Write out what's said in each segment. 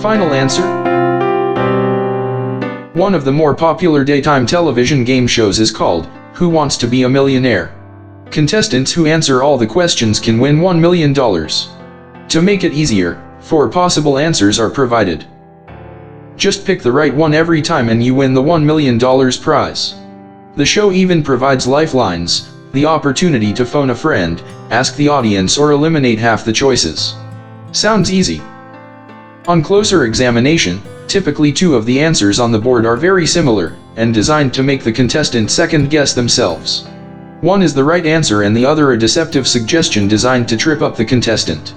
Final answer? One of the more popular daytime television game shows is called Who Wants to Be a Millionaire? Contestants who answer all the questions can win $1 million. To make it easier, 4 possible answers are provided. Just pick the right one every time and you win the $1 million prize. The show even provides lifelines, the opportunity to phone a friend, ask the audience, or eliminate half the choices. Sounds easy. On closer examination, typically 2 of the answers on the board are very similar, and designed to make the contestant second-guess themselves. One is the right answer and the other a deceptive suggestion designed to trip up the contestant.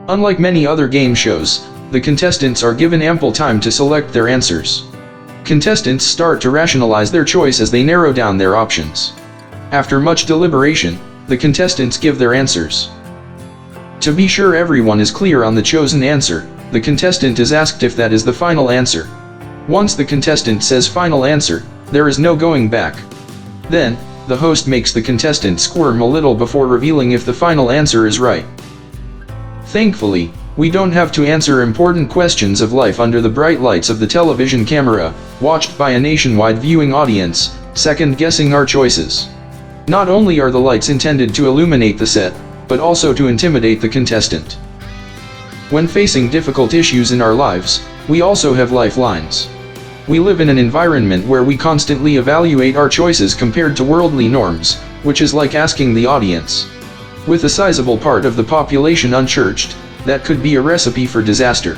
Unlike many other game shows, the contestants are given ample time to select their answers. Contestants start to rationalize their choice as they narrow down their options. After much deliberation, the contestants give their answers. To be sure everyone is clear on the chosen answer, the contestant is asked if that is the final answer. Once the contestant says final answer, there is no going back. Then, the host makes the contestant squirm a little before revealing if the final answer is right. Thankfully, we don't have to answer important questions of life under the bright lights of the television camera, watched by a nationwide viewing audience, second-guessing our choices. Not only are the lights intended to illuminate the set, but also to intimidate the contestant. When facing difficult issues in our lives, we also have lifelines. We live in an environment where we constantly evaluate our choices compared to worldly norms, which is like asking the audience. With a sizable part of the population unchurched, that could be a recipe for disaster.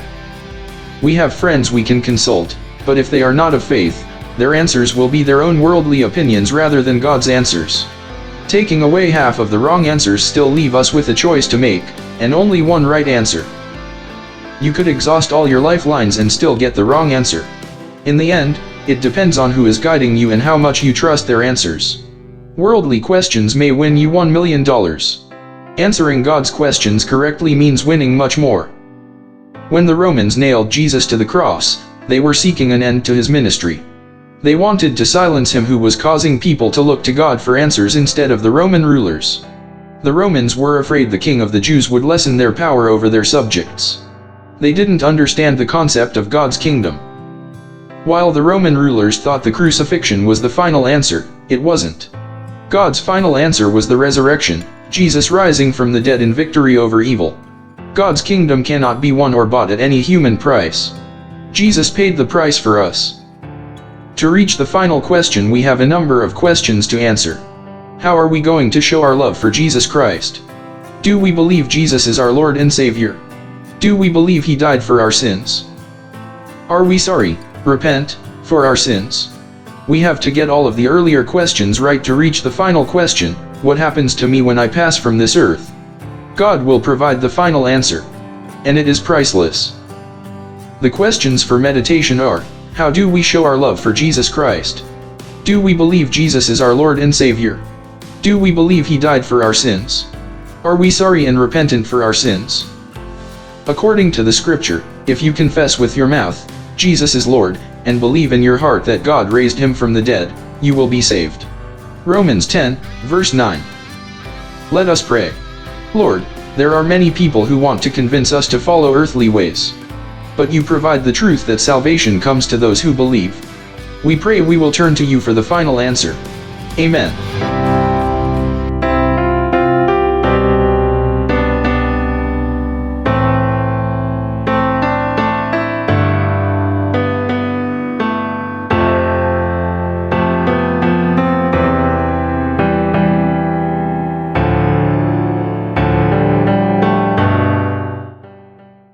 We have friends we can consult, but if they are not of faith, their answers will be their own worldly opinions rather than God's answers. Taking away half of the wrong answers still leave us with a choice to make, and only one right answer. You could exhaust all your lifelines and still get the wrong answer. In the end, it depends on who is guiding you and how much you trust their answers. Worldly questions may win you $1 million. Answering God's questions correctly means winning much more. When the Romans nailed Jesus to the cross, they were seeking an end to his ministry. They wanted to silence him who was causing people to look to God for answers instead of the Roman rulers. The Romans were afraid the king of the Jews would lessen their power over their subjects. They didn't understand the concept of God's kingdom. While the Roman rulers thought the crucifixion was the final answer, it wasn't. God's final answer was the resurrection, Jesus rising from the dead in victory over evil. God's kingdom cannot be won or bought at any human price. Jesus paid the price for us. To reach the final question, we have a number of questions to answer. How are we going to show our love for Jesus Christ? Do we believe Jesus is our Lord and Savior? Do we believe He died for our sins? Are we sorry, repent, for our sins? We have to get all of the earlier questions right to reach the final question, what happens to me when I pass from this earth? God will provide the final answer. And it is priceless. The questions for meditation are, how do we show our love for Jesus Christ? Do we believe Jesus is our Lord and Savior? Do we believe He died for our sins? Are we sorry and repentant for our sins? According to the scripture, if you confess with your mouth, Jesus is Lord, and believe in your heart that God raised Him from the dead, you will be saved. Romans 10, verse 9. Let us pray. Lord, there are many people who want to convince us to follow earthly ways. But you provide the truth that salvation comes to those who believe. We pray we will turn to you for the final answer. Amen.